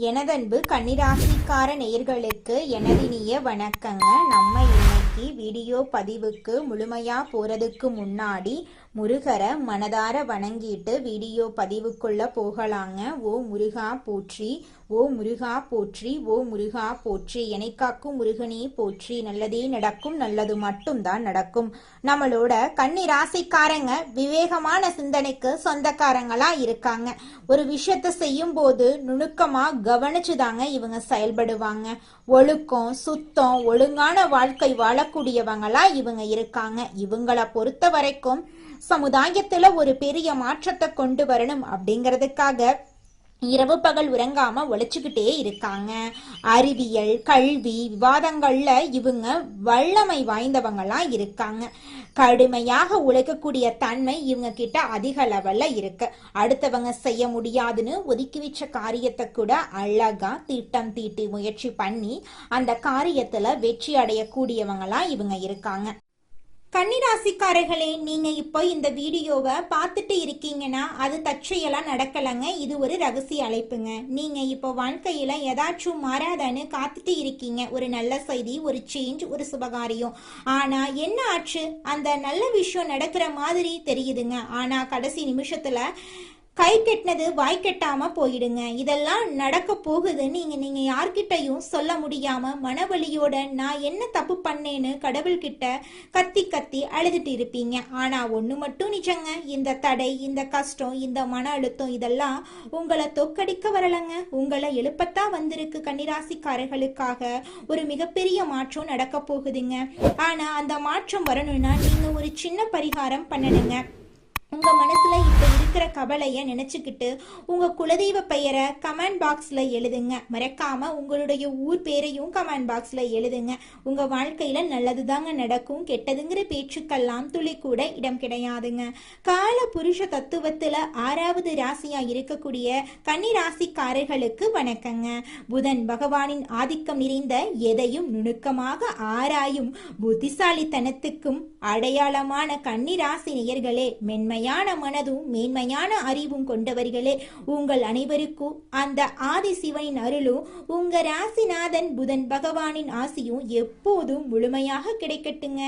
எனதன்பு கன்னிராசிக்கார நேயர்களுக்கு எனதினிய வணக்கங்க. நம்ம இன்னைக்கு வீடியோ பதிவுக்கு முழுமையா போறதுக்கு முன்னாடி முருகரை மனதார வணங்கிட்டு வீடியோ பதிவுக்குள்ள போகலாங்க. ஓ முருகா போற்றி, ஓ முருகா போற்றி, ஓ முருகா போற்றி, எனைக்காக்கும் முருகனே போற்றி. நல்லதே நடக்கும், நல்லது மட்டும்தான் நடக்கும். நம்மளோட கன்னி ராசிக்காரங்க விவேகமான சிந்தனைக்கு சொந்தக்காரங்களா இருக்காங்க. ஒரு விஷயத்த செய்யும் போது நுணுக்கமா கவனிச்சுதாங்க இவங்க செயல்படுவாங்க. ஒழுக்கம், சுத்தம், ஒழுங்கான வாழ்க்கை வாழக்கூடியவங்களா இவங்க இருக்காங்க. இவங்களை பொறுத்த வரைக்கும் சமுதாயத்துல ஒரு பெரிய மாற்றத்தை கொண்டு வரணும் அப்படிங்கிறதுக்காக இரவு பகல் உறங்காம உழைச்சுக்கிட்டே இருக்காங்க. அறிவியல், கல்வி, விவாதங்கள்ல இவங்க வல்லமை வாய்ந்தவங்களா இருக்காங்க. கடுமையாக உழைக்கக்கூடிய தன்மை இவங்க கிட்ட அதிக லெவல்ல இருக்கு. அடுத்தவங்க செய்ய முடியாதுன்னு ஒதுக்கி வச்ச காரியத்தை கூட அழகா திட்டம் தீட்டி முயற்சி பண்ணி அந்த காரியத்துல வெற்றி அடையக்கூடியவங்களா இவங்க இருக்காங்க. கன்னிராசிக்காரர்களே, நீங்க இப்போ இந்த வீடியோவை பார்த்துட்டு இருக்கீங்கன்னா அது தற்செயலா நடக்கலைங்க. இது ஒரு ரகசிய அழைப்புங்க. நீங்க இப்போ வாழ்க்கையில ஏதாச்சும் மாறாதன்னு காத்துட்டு இருக்கீங்க. ஒரு நல்ல செய்தி, ஒரு சேஞ்ச், ஒரு சுபகாரியம். ஆனா என்ன ஆச்சு? அந்த நல்ல விஷயம் நடக்கிற மாதிரி தெரியுதுங்க. ஆனா கடைசி நிமிஷத்துல கை கெட்டினது வாய் கெட்டாம போயிடுங்க. இதெல்லாம் நடக்க போகுதுன்னு நீங்க யார்கிட்டையும் சொல்ல முடியாம மனவலியோட நான் என்ன தப்பு பண்ணேன்னு கடவுள்கிட்ட கத்தி கத்தி அழுதுட்டு இருப்பீங்க. ஆனா ஒண்ணு மட்டும் நிஜங்க, இந்த தடை, இந்த கஷ்டம், இந்த மன அழுத்தம் இதெல்லாம் உங்களை தோக்கடிக்க வரலங்க, உங்களை எழுப்பத்தான் வந்திருக்கு. கன்னிராசிக்காரர்களுக்காக ஒரு மிகப்பெரிய மாற்றம் நடக்க போகுதுங்க. ஆனா அந்த மாற்றம் வரணும்னா நீங்க ஒரு சின்ன பரிகாரம் பண்ணணுங்க. உங்க மனசுல இப்ப இருக்கிற கவலைய நினைச்சுக்கிட்டு உங்க குலதெய்வ பெயரை கமெண்ட் பாக்ஸ்ல எழுதுங்க. மறக்காம உங்களுடைய ஊர் பேரையும் கமெண்ட் பாக்ஸ்ல எழுதுங்க. உங்க வாழ்க்கையில நல்லதுதாங்க நடக்கும், கெட்டதுங்கிற பேச்சுக்கெல்லாம் துளி கூட இடம் கிடையாதுங்க. கால புருஷ தத்துவத்துல 6வது ராசியா இருக்கக்கூடிய கன்னி ராசிக்காரர்களுக்கு வணக்கங்க. புதன் பகவானின் ஆதிக்கம் நிறைந்த எதையும் நுணுக்கமாக ஆராயும் புத்திசாலித்தனத்துக்கும் அடையாளமான கன்னி ராசி நேயர்களே, மென்மையான மனதும் மேன்மையான அறிவும் கொண்டவர்களே, உங்கள் அனைவருக்கும் அந்த ஆதி சிவனின் அருளும் உங்க ராசிநாதன் புதன் பகவானின் ஆசியும் எப்போதும் முழுமையாக கிடைக்கட்டுங்க.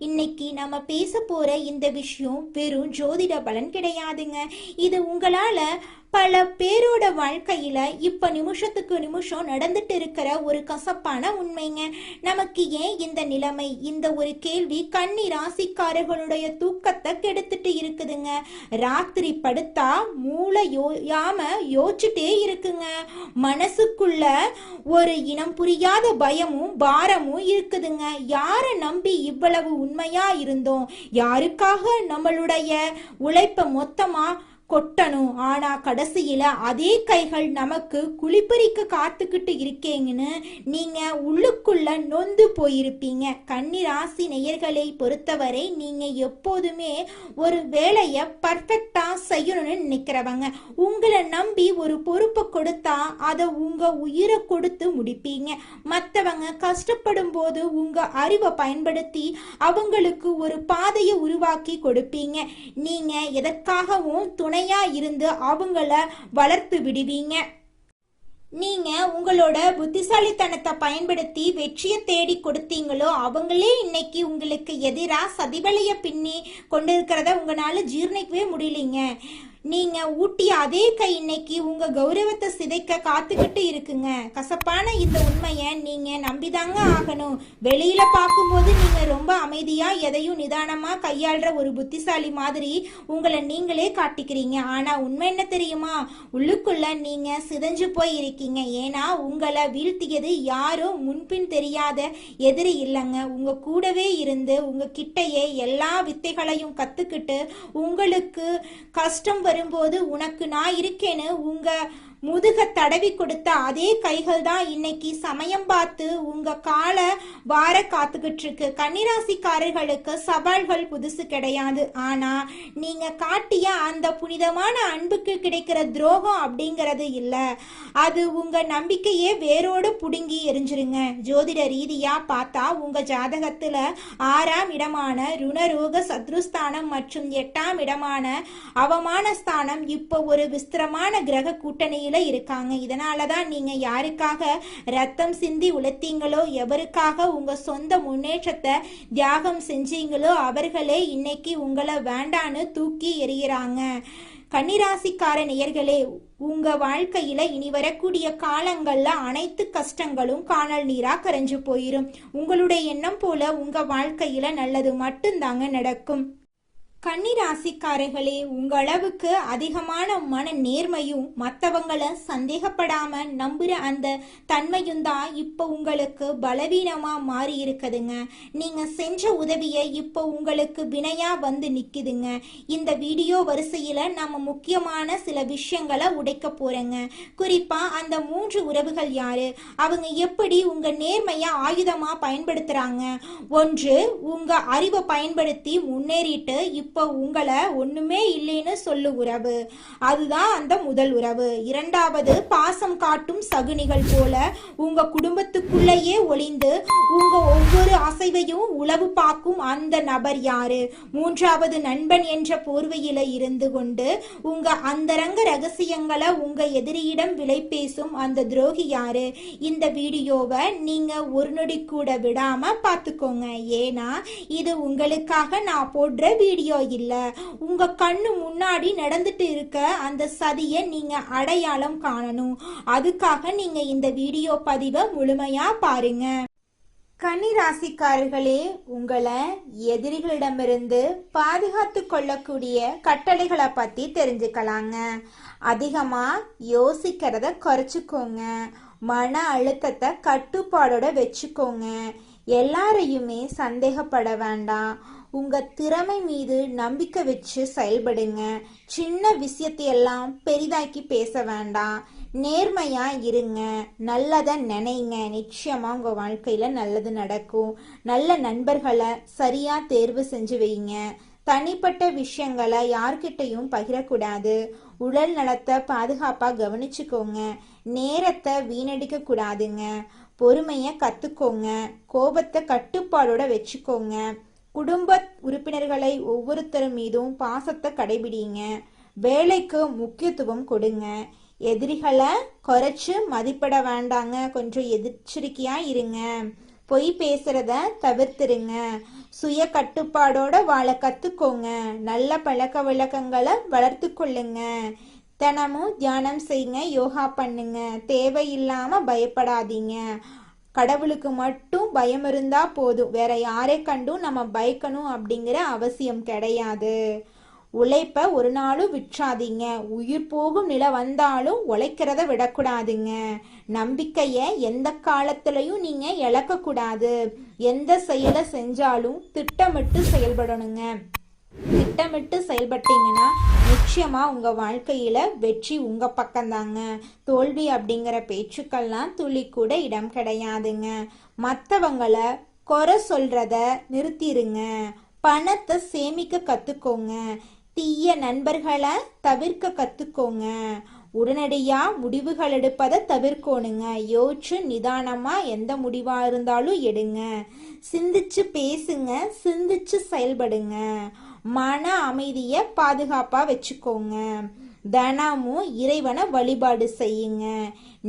இன்னைக்கு நம்ம பேச போற இந்த விஷயம் வெறும் ஜோதிட பலன் கிடையாதுங்க. இது உங்களால பல பேரோட வாழ்க்கையில இப்ப நிமிஷத்துக்கு நிமிஷம் நடந்துட்டு இருக்கிற ஒரு கசப்பான உண்மைங்க. நமக்கு ஏன் இந்த நிலைமை? இந்த ஒரு கேள்வி கன்னி ராசிக்காரர்களுடைய தூக்கத்தை கெடுத்துட்டு இருக்குதுங்க. ராத்திரி படுத்தா மூளை யோசிச்சுட்டே இருக்குங்க. மனசுக்குள்ள ஒரு இனம் புரியாத பயமும் பாரமும் இருக்குதுங்க. யாரை நம்பி இவ்வளவு உண்மையா இருந்தோம்? யாருக்காக நம்மளுடைய உழைப்ப மொத்தமா கொட்டணும்? ஆனா கடைசியில அதே கைகள் நமக்கு குளிப்பறிக்க காத்துக்கிட்டு இருக்கீங்கன்னு நீங்க உள்ளுக்குள்ள நொந்து போயிருப்பீங்க. கன்னி ராசி நேயர்களை பொறுத்தவரை நீங்க எப்போதுமே ஒரு வேலைய பர்ஃபெக்டா செய்யணும்னு நினைக்கிறவங்க. உங்களை நம்பி ஒரு பொறுப்பை கொடுத்தா அதை உங்க உயிரை கொடுத்து முடிப்பீங்க. மற்றவங்க கஷ்டப்படும் போது உங்க அறிவை பயன்படுத்தி அவங்களுக்கு ஒரு பாதையை உருவாக்கி கொடுப்பீங்க. நீங்க எதற்காகவும் துணை இருந்து அவங்கள வளர்த்து விடுவீங்க. நீங்க உங்களோட புத்திசாலித்தனத்தை பயன்படுத்தி வெற்றியை தேடி கொடுத்தீங்களோ அவங்களே இன்னைக்கு உங்களுக்கு எதிராக சதிவலைய பின்னி கொண்டிருக்கிறத உங்களால ஜீர்ணிக்கவே முடியலீங்க. நீங்க ஊட்டிய அதே கை இன்னைக்கு உங்க கௌரவத்தை சிதைக்க காத்துக்கிட்டு இருக்குங்க. கசப்பான இந்த உண்மையை நீங்க நம்பிதாங்க ஆகணும். வெளியில பார்க்கும்போது நீங்க ரொம்ப அமைதியா எதையும் நிதானமா கையாளுற ஒரு புத்திசாலி மாதிரி உங்களை நீங்களே காட்டிக்கிறீங்க. ஆனா உண்மை என்ன தெரியுமா? உள்ளுக்குள்ள நீங்க சிதைஞ்சு போய் இருக்கீங்க. ஏன்னா உங்களை வீழ்த்தியது யாரோ முன்பின் தெரியாத எதிரி இல்லைங்க. உங்க கூடவே இருந்து உங்க கிட்டையே எல்லா வித்தைகளையும் கத்துக்கிட்டு உங்களுக்கு கஷ்டம் வரும்போது உனக்கு நான் இருக்கேன்னு உங்க முதுக தடவி கொடுத்த அதே கைகள் தான் இன்னைக்கு சமயம் பார்த்து உங்க கால வார காத்துக்கிட்டு இருக்கு. கன்னிராசிக்காரர்களுக்கு சவால்கள் புதுசு கிடையாது. ஆனா நீங்க காட்டிய அந்த புனிதமான அன்புக்கு கிடைக்கிற துரோகம் அப்படிங்கிறது இல்ல. அது உங்க நம்பிக்கையே வேரோடு புடுங்கி எரிஞ்சிருங்க. ஜோதிட ரீதியா பார்த்தா உங்க ஜாதகத்துல 6ஆம் இடமான ருணரோக சத்ருஸ்தானம் மற்றும் 8ஆம் இடமான அவமான ஸ்தானம் இப்போ ஒரு விஸ்திரமான கிரக கூட்டணியில் நிலைமையில இருக்காங்க. இதனாலதான் நீங்க யாருக்காக ரத்தம் சிந்தி உழைத்தீங்களோ, எவருக்காக உங்க சொந்த முன்னேற்றத்தை தியாகம் செஞ்சீங்களோ, அவர்களே இன்னைக்கு உங்களை வேண்டான்னு தூக்கி எறிகிறாங்க. கன்னிராசிக்கார நேயர்களே, உங்க வாழ்க்கையில இனி வரக்கூடிய காலங்கள்ல அனைத்து கஷ்டங்களும் காணல் நீரா கரைஞ்சு போயிரும். உங்களுடைய எண்ணம் போல உங்க வாழ்க்கையில நல்லது மட்டும்தாங்க நடக்கும். கன்னிராசிக்காரர்களே, உங்க அளவுக்கு அதிகமான மன நேர்மையும் மற்றவங்களை சந்தேகப்படாம நம்புற அந்த தன்மையும் தான் இப்போ உங்களுக்கு பலவீனமா மாறி இருக்குதுங்க. நீங்க செஞ்ச உதவியை இப்போ உங்களுக்கு வினையா வந்து நிக்குதுங்க. இந்த வீடியோ வரிசையில நம்ம முக்கியமான சில விஷயங்களை உடைக்க போறேங்க. குறிப்பா அந்த 3 உறவுகள் யாரு, அவங்க எப்படி உங்க நேர்மைய ஆயுதமா பயன்படுத்துறாங்க. 1, உங்க அறிவை பயன்படுத்தி முன்னேறிட்டு இப்போ உங்களை ஒண்ணுமே இல்லைன்னு சொல்லு உறவு, அதுதான் அந்த முதல் உறவு. 2வது, பாசம் காட்டும் சகுனிகள் போல உங்க குடும்பத்துக்குள்ளேயே ஒளிந்து உங்க ஒவ்வொரு அசைவையும் உளவு பார்க்கும் அந்த நபர் யாரு. 3வது, நண்பன் என்ற போர்வையில இருந்து கொண்டு உங்க அந்தரங்க ரகசியங்களை உங்க எதிரியிடம் விலை பேசும் அந்த துரோகி யாரு. இந்த வீடியோவை நீங்க ஒரு நொடி கூட விடாம பார்த்துக்கோங்க. ஏன்னா இது உங்களுக்காக நான் போடுற வீடியோ இல்ல. உங்க கண்ணு முன்னாடி நடந்துட்டு இருக்க அந்த சதியை நீங்க அடையாளம் காணணும். அதுக்காக நீங்க இந்த வீடியோ பதிவை முழுமையா பாருங்க. கன்னிராசிக்காரர்களே, உங்களை எதிரிகளிடமிருந்து பாதுகாத்து கொள்ளக்கூடிய கட்டளைகளை பத்தி தெரிஞ்சுக்கலாங்க. அதிகமா யோசிக்கிறத குறைச்சிக்கோங்க. மன அழுத்தத்தை கட்டுப்பாடோட வச்சுக்கோங்க. எல்லாரையுமே சந்தேகப்பட வேண்டாம். உங்க திறமை மீது நம்பிக்கை வச்சு செயல்படுங்க. சின்ன விஷயத்தையெல்லாம் பெரிதாக்கி பேச வேண்டாம். நேர்மையா இருங்க. நல்லதை நினைங்க. நிச்சயமா உங்க வாழ்க்கையில நல்லது நடக்கும். நல்ல நண்பர்களை சரியா தேர்வு செஞ்சு வைங்க. தனிப்பட்ட விஷயங்களை யார்கிட்டையும் பகிரக்கூடாது. உடல் நலத்தை பாதுகாப்பா கவனிச்சுக்கோங்க. நேரத்தை வீணடிக்க கூடாதுங்க. பொறுமைய கத்துக்கோங்க. கோபத்தை கட்டுப்பாடோட வச்சுக்கோங்க. குடும்ப உறுப்பினர்களை ஒவ்வொருத்தர் மீதும் பாசத்தை கடைபிடிங்க. வேலைக்கு முக்கியத்துவம் கொடுங்க. எதிரிகளை குறைச்சு மதிப்பிட வேண்டாங்க. கொஞ்சம் எச்சரிக்கையா இருங்க. பொய் பேசுறத தவிர்த்துருங்க. சுய கட்டுப்பாடோட வாழ கத்துக்கோங்க. நல்ல பழக்க வழக்கங்களை வளர்த்து கொள்ளுங்க. தினமும் தியானம் செய்யுங்க. யோகா பண்ணுங்க. தேவையில்லாம பயப்படாதீங்க. கடவுளுக்கு மட்டும் பயம் இருந்தா போதும். வேற யாரை கண்டும் நம்ம பயக்கணும் அப்படிங்கிற அவசியம் கிடையாது. உழைப்ப ஒரு நாளும் விற்றாதீங்க. உயிர் போகும் நிலை வந்தாலும் உழைக்கிறத விடக்கூடாதுங்க. நம்பிக்கைய எந்த காலத்திலையும் நீங்க இழக்க கூடாது. எந்த செயலை செஞ்சாலும் திட்டமிட்டு செயல்படணுங்க. திட்டமிட்டு செயல்பட்டீங்கன்னா நிச்சயமா உங்க வாழ்க்கையில வெற்றி உங்க பக்கம்தாங்க. தோல்வி அப்படிங்கிற பேச்சுக்கள்லாம் துளி கூட இடம் கிடையாதுங்க. மற்றவங்களை குறை சொல்றத நிறுத்திடுங்க. பணத்தை சேமிக்க கத்துக்கோங்க. தீய நண்பர்களை தவிர்க்க கத்துக்கோங்க. உடனடியா முடிவுகள் எடுப்பதை தவிர்க்கணுங்க. யோசிச்சு நிதானமா எந்த முடிவா இருந்தாலும் எடுங்க. சிந்திச்சு பேசுங்க. சிந்திச்சு செயல்படுங்க. மன அமைதியை பாதுகாப்பா வச்சுக்கோங்க. தினமும் இறைவனை வழிபாடு செய்யுங்க.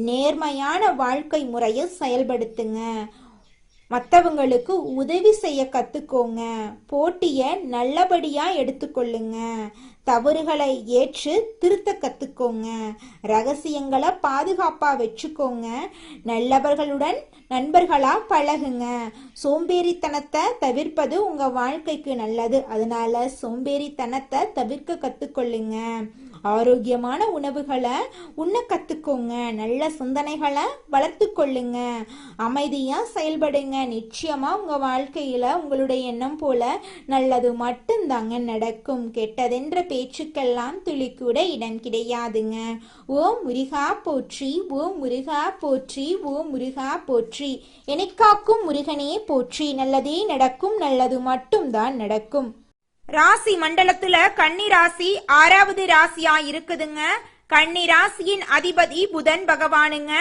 நேர்மையான வாழ்க்கை முறையை செயல்படுத்துங்க. மற்றவங்களுக்கு உதவி செய்ய கத்துக்கோங்க. போட்டிய நல்லபடியா எடுத்துக்கொள்ளுங்க. தவறுகளை ஏற்று திருத்த கத்துக்கோங்க. ரகசியங்களை பாதுகாப்பா வச்சுக்கோங்க. நல்லவர்களுடன் நண்பர்களா பழகுங்க. சோம்பேறித்தனத்தை தவிர்ப்பது உங்க வாழ்க்கைக்கு நல்லது. அதனால சோம்பேறித்தனத்தை தவிர்க்க கத்துக்கொள்ளுங்க. ஆரோக்கியமான உணவுகளை உண்ண கத்துக்கோங்க. நல்ல சிந்தனைகளை வளர்த்து கொள்ளுங்க. அமைதியா செயல்படுங்க. நிச்சயமா உங்க வாழ்க்கையில உங்களுடைய எண்ணம் போல நல்லது மட்டும்தாங்க நடக்கும். கெட்டதென்ற பேச்சுக்கெல்லாம் துளி கூட இடம் கிடையாதுங்க. ஓம் முருகா போற்றி, ஓம் முருகா போற்றி, ஓம் முருகா போற்றி. எனக்காக்கும் முருகனே போற்றி. நல்லதே நடக்கும். நல்லது மட்டும்தான் நடக்கும். ராசி மண்டலத்துல கன்னி ராசி 6வது ராசியா இருக்குதுங்க. கன்னி ராசியின் அதிபதி புதன் பகவானுங்க.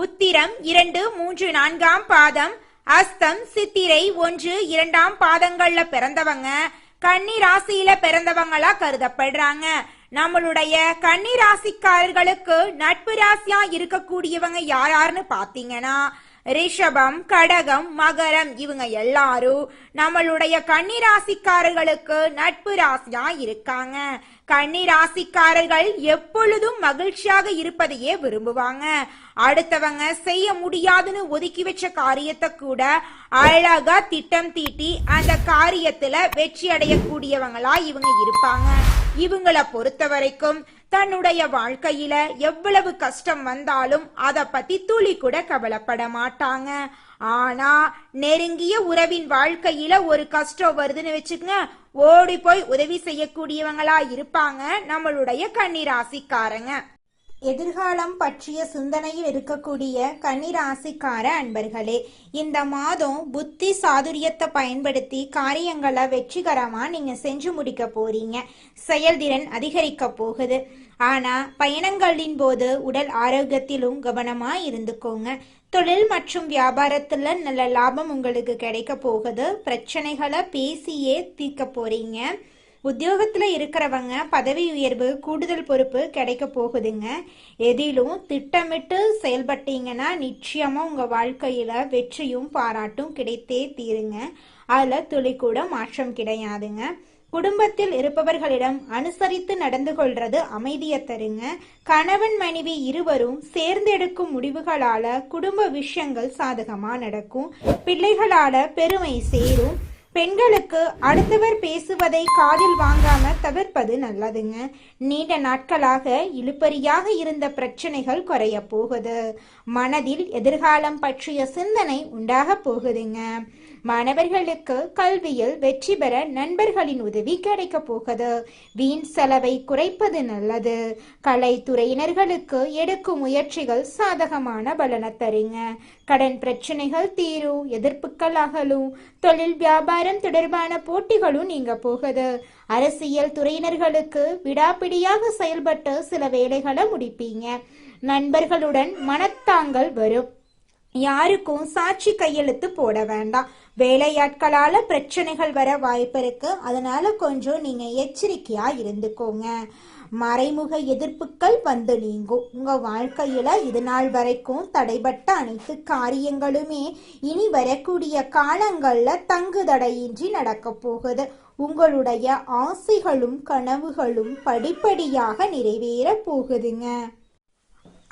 உத்திரம் 2, 3, 4ஆம் பாதம், அஸ்தம், சித்திரை 1, 2ஆம் பாதங்கள்ல பிறந்தவங்க கன்னி ராசியில பிறந்தவங்களா கருதப்படுறாங்க. நம்மளுடைய கன்னி ராசிக்காரர்களுக்கு நட்பு ராசியா இருக்கக்கூடியவங்க யாருன்னு பாத்தீங்கன்னா ரிஷபம், கடகம், மகரம் இவங்க எல்லாரும் நம்மளுடைய கன்னி ராசிக்காரர்களுக்கு நட்பு ராசியா இருக்காங்க. கன்னி ராசிக்காரர்கள் எப்பொழுதும் மகிழ்ச்சியாக இருப்பதையே விரும்புவாங்க. அடுத்தவங்க செய்ய முடியாதுன்னு ஒதுக்கி வச்ச காரியத்தை கூட அழகா திட்டம் தீட்டி அந்த காரியத்துல வெற்றி அடையக்கூடியவங்களா இவங்க இருப்பாங்க. இவங்களை பொறுத்த வரைக்கும் தன்னுடைய வாழ்க்கையில எவ்வளவு கஷ்டம் வந்தாலும் அத பத்தி துளி கூட கவலைப்பட மாட்டாங்க. ஆனா நெருங்கிய உறவின் வாழ்க்கையில ஒரு கஷ்டம் வருதுன்னு வச்சுக்கங்க, ஓடி போய் உதவி செய்யக்கூடியவங்களா இருப்பாங்க நம்மளுடைய கன்னி ராசிக்காரங்க. எதிர்காலம் பற்றிய சிந்தனையில் இருக்கக்கூடிய கன்னிராசிக்கார அன்பர்களே, இந்த மாதம் புத்தி சாதுரியத்தை பயன்படுத்தி காரியங்களை வெற்றிகரமா நீங்க செஞ்சு முடிக்க போறீங்க. செயல்திறன் அதிகரிக்க போகுது. ஆனா பயணங்களின் போது உடல் ஆரோக்கியத்திலும் கவனமா இருந்துக்கோங்க. தொழில் மற்றும் வியாபாரத்துல நல்ல லாபம் உங்களுக்கு கிடைக்க போகுது. பிரச்சனைகளை பேசியே தீர்க்க போறீங்க. உத்தியோகத்துல இருக்கிறவங்க பதவி உயர்வு, கூடுதல் பொறுப்பு கிடைக்க போகுதுங்க. எதிலும் திட்டமிட்டு செயல்பட்டீங்கன்னா நிச்சயமா உங்க வாழ்க்கையில வெற்றியும் பாராட்டும் கிடைத்தே தீருங்க. அதுல துளி கூட மாற்றம் கிடையாதுங்க. குடும்பத்தில் இருப்பவர்களிடம் அனுசரித்து நடந்து கொள்றது அமைதியை தருங்க. கணவன் மனைவி இருவரும் சேர்ந்தெடுக்கும் முடிவுகளால குடும்ப விஷயங்கள் சாதகமா நடக்கும். பிள்ளைகளால பெருமை சேரும். பெண்களுக்கு அடுத்தவர் பேசுவதை காதில் வாங்காம தவிர்ப்பது நல்லதுங்க. நீண்ட நாட்களாக இழுபறியாக இருந்த பிரச்சனைகள் குறைய போகுது. மனதில் எதிர்காலம் பற்றிய சிந்தனை உண்டாக போகுதுங்க. மாணவர்களுக்கு கல்வியில் வெற்றி பெற நண்பர்களின் உதவி கிடைக்க போகுது. வீண் செலவை குறைப்பது நல்லது. கலைத்துறையினர்களுக்கு எடுக்கும் முயற்சிகள் சாதகமான பலனை தருங்க. கடன் பிரச்சனைகள் தீரும். எதிர்ப்புகள் அகலும். தொழில் வியாபாரம் தொடர்பான போட்டிகளும் நீங்க போகுது. அரசியல் துறையினர்களுக்கு விடாப்பிடியாக செயல்பட்டு சில வேலைகளை முடிப்பீங்க. நண்பர்களுடன் மனத்தாங்கள் வரும். யாருக்கும் சாட்சி கையெழுத்து போட வேண்டாம். வேலையாட்களால பிரச்சனைகள் வர வாய்ப்பு இருக்கு. அதனால கொஞ்சம் நீங்க எச்சரிக்கையா இருந்துக்கோங்க. மறைமுக எதிர்ப்புகள் வந்து நீங்கும். உங்க வாழ்க்கையில இது நாள் வரைக்கும் தடைபட்ட அனைத்து காரியங்களுமே இனி வரக்கூடிய காலங்கள்ல தங்கு தடையின்றி நடக்க போகுது. உங்களுடைய ஆசைகளும் கனவுகளும் படிப்படியாக நிறைவேற போகுதுங்க.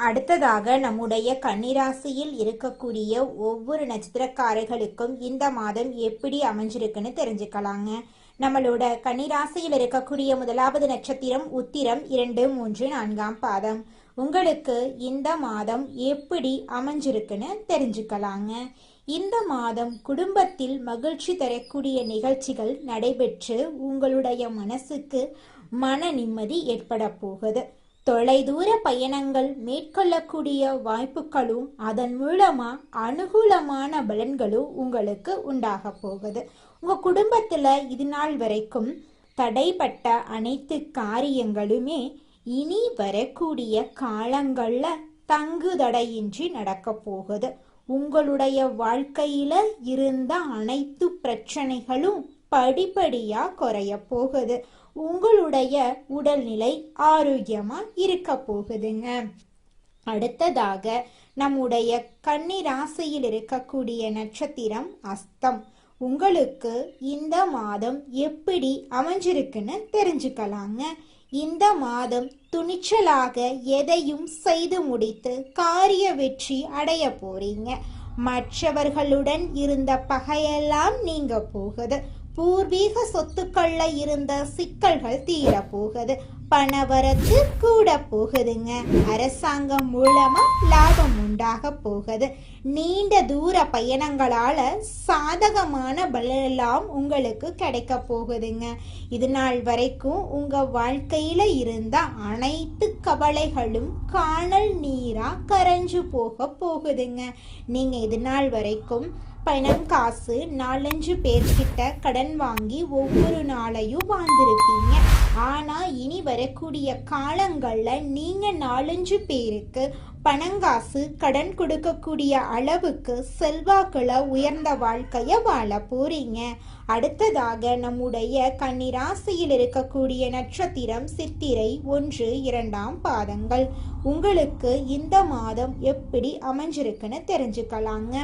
அடுத்ததாக நம்முடைய கன்னிராசியில் இருக்கக்கூடிய ஒவ்வொரு நட்சத்திரக்காரர்களுக்கும் இந்த மாதம் எப்படி அமைஞ்சிருக்குன்னு தெரிஞ்சுக்கலாங்க. நம்மளோட கன்னிராசியில் இருக்கக்கூடிய முதலாவது நட்சத்திரம் உத்திரம் 2, 3, 4 பாதம். உங்களுக்கு இந்த மாதம் எப்படி அமைஞ்சிருக்குன்னு தெரிஞ்சுக்கலாங்க. இந்த மாதம் குடும்பத்தில் மகிழ்ச்சி தரக்கூடிய நிகழ்ச்சிகள் நடைபெற்று உங்களுடைய மனசுக்கு மன நிம்மதி ஏற்பட போகுது. தொலைதூர பயணங்கள் மேற்கொள்ளக்கூடிய வாய்ப்புகளும் அதன் மூலமா அனுகூலமான பலன்களும் உங்களுக்கு உண்டாக போகுது. உங்க குடும்பத்துல இது நாள் வரைக்கும் தடைப்பட்ட அனைத்து காரியங்களுமே இனி வரக்கூடிய காலங்கள்ல தங்கு தடையின்றி நடக்க போகுது. உங்களுடைய வாழ்க்கையில இருந்த அனைத்து பிரச்சனைகளும் படிப்படியா குறைய போகுது. உங்களுடைய உடல்நிலை ஆரோக்கியமா இருக்க போகுதுங்க. அடுத்ததாக நம்முடைய கன்னி ராசியில் இருக்கக்கூடிய நட்சத்திரம் அஸ்தம். உங்களுக்கு இந்த மாதம் எப்படி அமைஞ்சிருக்குன்னு தெரிஞ்சுக்கலாங்க. இந்த மாதம் துணிச்சலாக எதையும் செய்து முடித்து காரிய வெற்றி அடைய போறீங்க. மற்றவர்களுடன் இருந்த பகையெல்லாம் நீங்க போகுது. பூர்வீக சொத்துக்கள்ல இருந்த சிக்கல்கள் தீர போகுது. பணவரத்து கூட போகுதுங்க. அரசாங்கம் மூலமா லாபம் உண்டாக போகுது. நீண்ட தூர பயணங்களால சாதகமான பலனெல்லாம் உங்களுக்கு கிடைக்க போகுதுங்க. இது நாள் வரைக்கும் உங்க வாழ்க்கையில இருந்த அனைத்து கவலைகளும் காணல் நீரா கரைஞ்சு போக போகுதுங்க. நீங்க இது நாள் வரைக்கும் பணம் காசு 4-5 பேர்கிட்ட கடன் வாங்கி ஒவ்வொரு நாளையும் வாழ்ந்திருப்பீங்க. ஆனா இனி வரக்கூடிய காலங்கள்ல நீங்க 4-5 பேருக்கு பணங்காசு கடன் கொடுக்கக்கூடிய அளவுக்கு செல்வாக்குல உயர்ந்த வாழ்க்கைய வாழ போறீங்க. அடுத்ததாக நம்முடைய கன்னிராசியில் இருக்கக்கூடிய நட்சத்திரம் சித்திரை 1, 2ஆம் பாதங்கள். உங்களுக்கு இந்த மாதம் எப்படி அமைஞ்சிருக்குன்னு தெரிஞ்சுக்கலாங்க.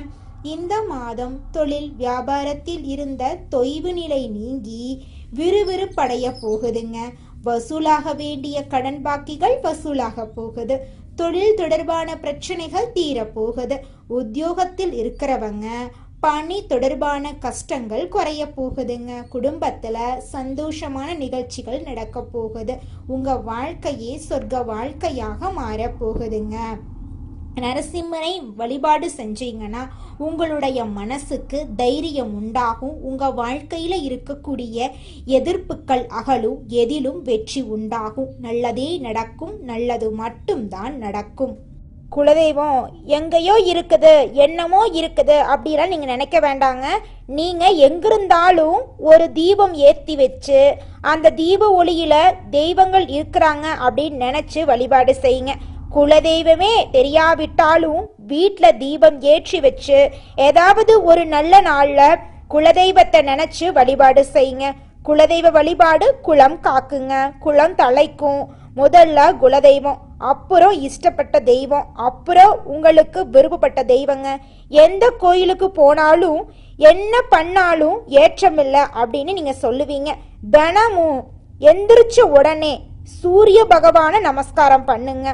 இந்த மாதம் தொழில் வியாபாரத்தில் இருந்த தொய்வு நிலை நீங்கி விறுவிறுப்படைய போகுதுங்க. வசூலாக வேண்டிய கடன் பாக்கிகள் வசூலாக போகுது. தொழில் தொடர்பான பிரச்சனைகள் தீரப்போகுது. உத்தியோகத்தில் இருக்கிறவங்க பணி தொடர்பான கஷ்டங்கள் குறைய போகுதுங்க. குடும்பத்துல சந்தோஷமான நிகழ்ச்சிகள் நடக்க போகுது. உங்க வாழ்க்கையே சொர்க்க வாழ்க்கையாக மாறப்போகுதுங்க. நரசிம்மரை வழிபாடு செஞ்சீங்கன்னா உங்களுடைய மனசுக்கு தைரியம் உண்டாகும். உங்க வாழ்க்கையில இருக்கக்கூடிய எதிர்ப்புகள் அகலும். எதிலும் வெற்றி உண்டாகும். நல்லதே நடக்கும். நல்லது மட்டும்தான் நடக்கும். குலதெய்வம் எங்கேயோ இருக்குது, என்னமோ இருக்குது அப்படிலாம் நீங்கள் நினைக்க வேண்டாங்க. நீங்கள் எங்கிருந்தாலும் ஒரு தீபம் ஏற்றி வச்சு அந்த தீப ஒளியில் தெய்வங்கள் இருக்கிறாங்க அப்படின்னு நினச்சி வழிபாடு செய்யுங்க. குலதெய்வமே தெரியாவிட்டாலும் வீட்டில் தீபம் ஏற்றி வச்சு ஏதாவது ஒரு நல்ல நாளில் குலதெய்வத்தை நினச்சி வழிபாடு செய்யுங்க. குலதெய்வ வழிபாடு குலம் காக்குங்க, குலம் தலைக்கும். முதல்ல குலதெய்வம், அப்புறம் இஷ்டப்பட்ட தெய்வம், அப்புறம் உங்களுக்கு விருப்பப்பட்ட தெய்வங்க. எந்த கோயிலுக்கு போனாலும் என்ன பண்ணாலும் ஏற்றமில்லை அப்படின்னு நீங்க சொல்லுவீங்க. தினமும் எந்திரிச்ச உடனே சூரிய பகவானை நமஸ்காரம் பண்ணுங்க.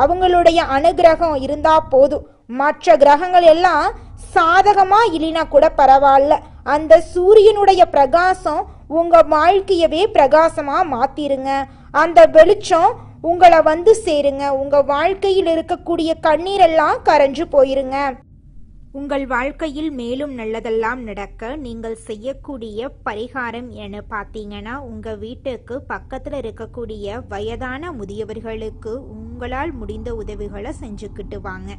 அவங்களுடைய அனுகிரகம் இருந்தா போதும். மற்ற கிரகங்கள் எல்லாம் சாதகமா இல்லைனா கூட பரவாயில்ல. அந்த சூரியனுடைய பிரகாசம் உங்க வாழ்க்கையவே பிரகாசமா மாத்திருங்க. அந்த வெளிச்சம் உங்களை வந்து சேருங்க. உங்க வாழ்க்கையில் இருக்கக்கூடிய கண்ணீரெல்லாம் கரைஞ்சு போயிருங்க. உங்கள் வாழ்க்கையில் மேலும் நல்லதெல்லாம் நடக்க நீங்கள் செய்யக்கூடிய பரிகாரம் என பார்த்தீங்கன்னா, உங்கள் வீட்டுக்கு பக்கத்தில் இருக்கக்கூடிய வயதான முதியவர்களுக்கு உங்களால் முடிந்த உதவிகளை செஞ்சுக்கிட்டு வாங்க.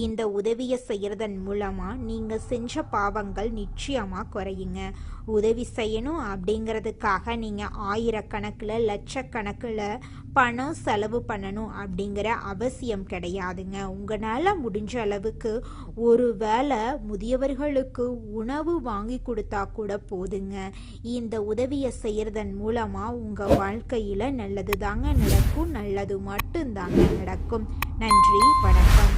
இந்த உதவியை செய்கிறதன் மூலமாக நீங்கள் செஞ்ச பாவங்கள் நிச்சயமாக குறையுங்க. உதவி செய்யணும் அப்படிங்கிறதுக்காக நீங்கள் ஆயிரக்கணக்கில் லட்சக்கணக்கில் பணம் செலவு பண்ணணும் அப்படிங்கிற அவசியம் கிடையாதுங்க. உங்களால் முடிஞ்ச அளவுக்கு ஒரு வேளை முதியவர்களுக்கு உணவு வாங்கி கொடுத்தா கூட போதுங்க. இந்த உதவியை செய்யறதன் மூலமா உங்க வாழ்க்கையில நல்லது தாங்க நடக்கும். நல்லது மட்டும்தாங்க நடக்கும். நன்றி, வணக்கம்.